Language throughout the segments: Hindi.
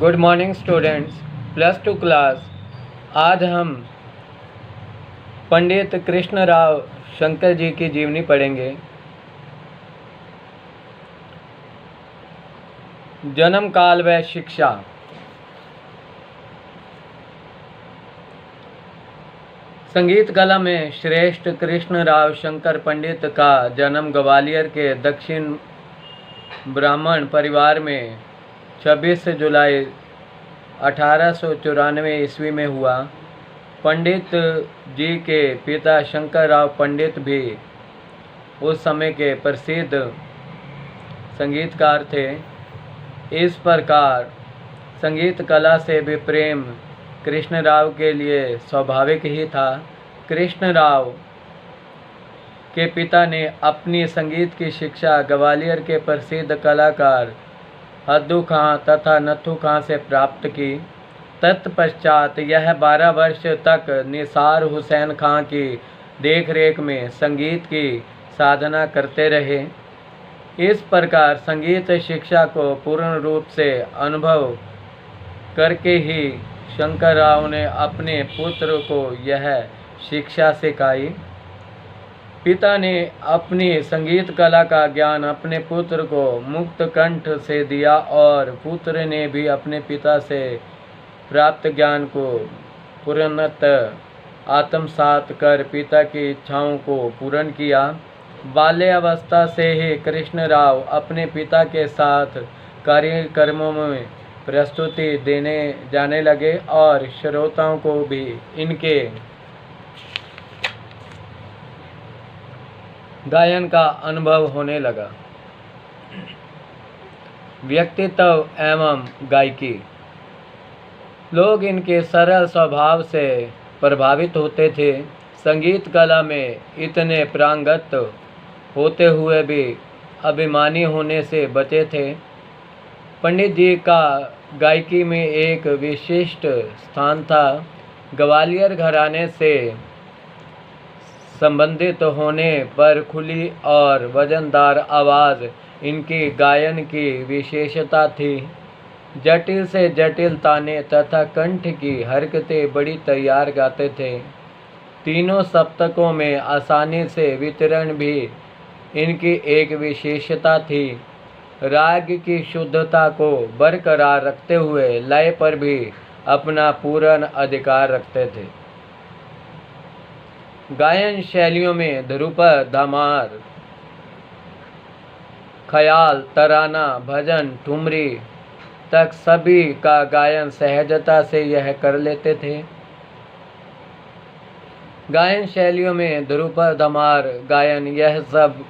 Good morning students, +2 class. आज हम पंडित कृष्णराव शंकर जी की जीवनी पढ़ेंगे। जन्म काल व शिक्षा। संगीत कला में श्रेष्ठ कृष्णराव शंकर पंडित का जन्म ग्वालियर के दक्षिण ब्राह्मण परिवार में 26 जुलाई 1894 ईस्वी में हुआ। पंडित जी के पिता शंकरराव पंडित भी उस समय के प्रसिद्ध संगीतकार थे। इस प्रकार संगीत कला से भी प्रेम कृष्णराव के लिए स्वाभाविक ही था। कृष्णराव के पिता ने अपनी संगीत की शिक्षा ग्वालियर के प्रसिद्ध कलाकार हद्दू खां तथा नथु खां से प्राप्त की। तत्पश्चात यह 12 वर्ष तक निसार हुसैन खां की देखरेख में संगीत की साधना करते रहे। इस प्रकार संगीत शिक्षा को पूर्ण रूप से अनुभव करके ही शंकरराव ने अपने पुत्र को यह शिक्षा सिखाई। पिता ने अपनी संगीत कला का ज्ञान अपने पुत्र को मुक्त कंठ से दिया और पुत्र ने भी अपने पिता से प्राप्त ज्ञान को पूर्णतः आत्मसात कर पिता की इच्छाओं को पूर्ण किया। बाल्यावस्था से ही कृष्णराव अपने पिता के साथ कार्यक्रमों में प्रस्तुति देने जाने लगे और श्रोताओं को भी इनके गायन का अनुभव होने लगा। व्यक्तित्व एवं गायकी। लोग इनके सरल स्वभाव से प्रभावित होते थे। संगीत कला में इतने प्रांगत होते हुए भी अभिमानी होने से बचे थे। पंडित जी का गायकी में एक विशिष्ट स्थान था। ग्वालियर घराने से संबंधित होने पर खुली और वजनदार आवाज़ इनकी गायन की विशेषता थी। जटिल से जटिल ताने तथा कंठ की हरकतें बड़ी तैयार गाते थे। तीनों सप्तकों में आसानी से वितरण भी इनकी एक विशेषता थी। राग की शुद्धता को बरकरार रखते हुए लय पर भी अपना पूर्ण अधिकार रखते थे। गायन शैलियों में ध्रुपद, धमार, ख्याल, तराना, भजन, ठुमरी तक सभी का गायन सहजता से यह कर लेते थे। गायन शैलियों में ध्रुपद, धमार गायन यह सब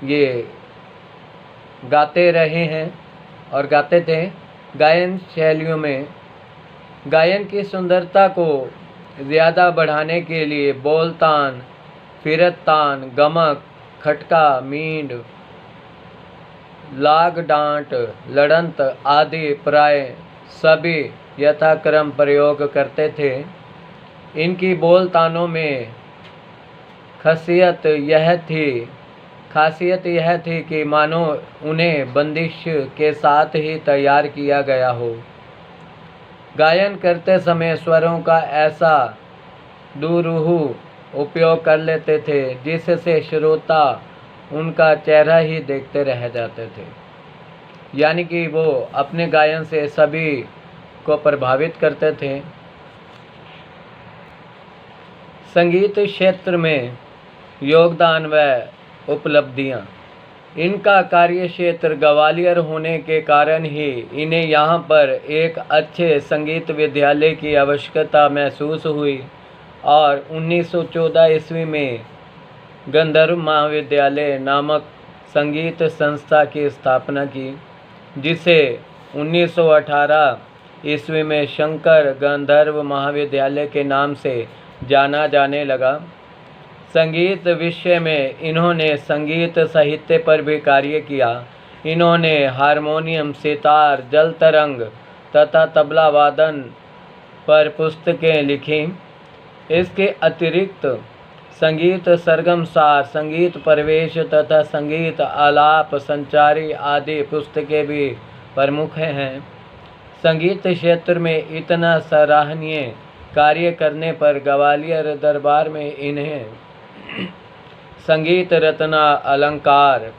ये गाते रहे हैं और गाते थे। गायन शैलियों में गायन की सुंदरता को ज़्यादा बढ़ाने के लिए बोलतान, फिरतान, गमक, खटका, मींड, लाग, डांट, लड़ंत आदि प्राय सभी यथाक्रम प्रयोग करते थे। इनकी बोलतानों में खासियत यह थी कि मानो उन्हें बंदिश के साथ ही तैयार किया गया हो। गायन करते समय स्वरों का ऐसा दुरूह उपयोग कर लेते थे जिससे श्रोता उनका चेहरा ही देखते रह जाते थे। यानी कि वो अपने गायन से सभी को प्रभावित करते थे। संगीत क्षेत्र में योगदान व उपलब्धियाँ। इनका कार्य क्षेत्र ग्वालियर होने के कारण ही इन्हें यहाँ पर एक अच्छे संगीत विद्यालय की आवश्यकता महसूस हुई और 1914 ईस्वी में गंधर्व महाविद्यालय नामक संगीत संस्था की स्थापना की, जिसे 1918 ईस्वी में शंकर गंधर्व महाविद्यालय के नाम से जाना जाने लगा। संगीत विषय में इन्होंने संगीत साहित्य पर भी कार्य किया। इन्होंने हारमोनियम, सितार, जल तरंग तथा तबला वादन पर पुस्तकें लिखी। इसके अतिरिक्त संगीत सरगम सार, संगीत प्रवेश तथा संगीत आलाप संचारी आदि पुस्तकें भी प्रमुख हैं। संगीत क्षेत्र में इतना सराहनीय कार्य करने पर ग्वालियर दरबार में इन्हें संगीत रत्न अलंकार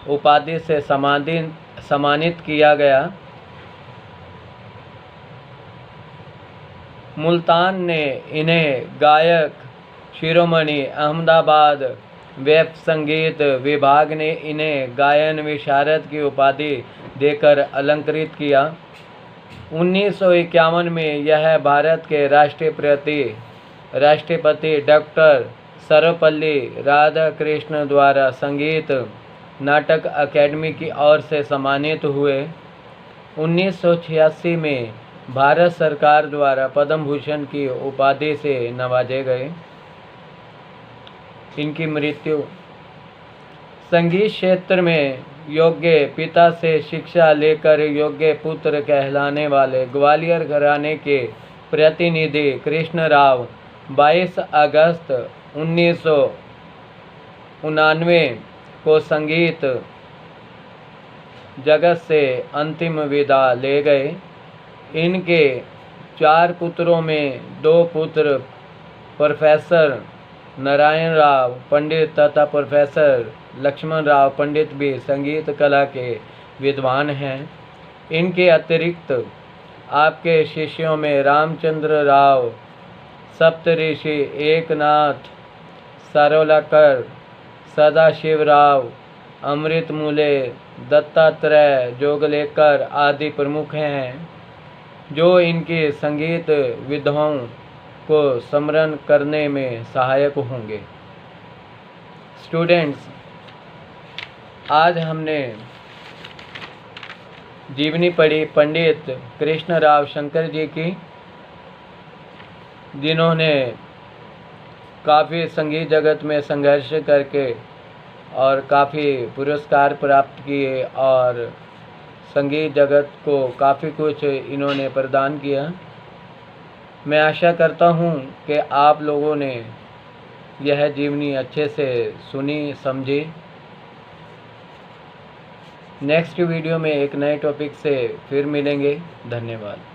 उपाधि से सम्मानित किया गया। मुल्तान ने इन्हें गायक शिरोमणि, अहमदाबाद वेब संगीत विभाग ने इन्हें गायन विशारद की उपाधि देकर अलंकृत किया। 1951 में यह भारत के राष्ट्रपति डॉक्टर सर्वपल्ली राधाकृष्णन द्वारा संगीत नाटक अकादमी की ओर से सम्मानित हुए। 1986 में भारत सरकार द्वारा पद्म भूषण की उपाधि से नवाजे गए। इनकी मृत्यु। संगीत क्षेत्र में योग्य पिता से शिक्षा लेकर योग्य पुत्र कहलाने वाले ग्वालियर घराने के प्रतिनिधि कृष्णराव 22 अगस्त 1999 को संगीत जगत से अंतिम विदा ले गए। इनके 4 पुत्रों में 2 पुत्र प्रोफेसर नारायण राव पंडित तथा प्रोफेसर लक्ष्मण राव पंडित भी संगीत कला के विद्वान हैं। इनके अतिरिक्त आपके शिष्यों में रामचंद्र राव, सप्तऋषि एकनाथ सारोलकर, सदाशिव राव, अमृतमूले, दत्तात्रेय जोगलेकर आदि प्रमुख हैं, जो इनकी संगीत विधाओं को स्मरण करने में सहायक होंगे। स्टूडेंट्स, आज हमने जीवनी पढ़ी पंडित कृष्णराव शंकर जी की, जिन्होंने काफ़ी संगीत जगत में संघर्ष करके और काफ़ी पुरस्कार प्राप्त किए और संगीत जगत को काफ़ी कुछ इन्होंने प्रदान किया। मैं आशा करता हूँ कि आप लोगों ने यह जीवनी अच्छे से सुनी समझी। नेक्स्ट वीडियो में एक नए टॉपिक से फिर मिलेंगे। धन्यवाद।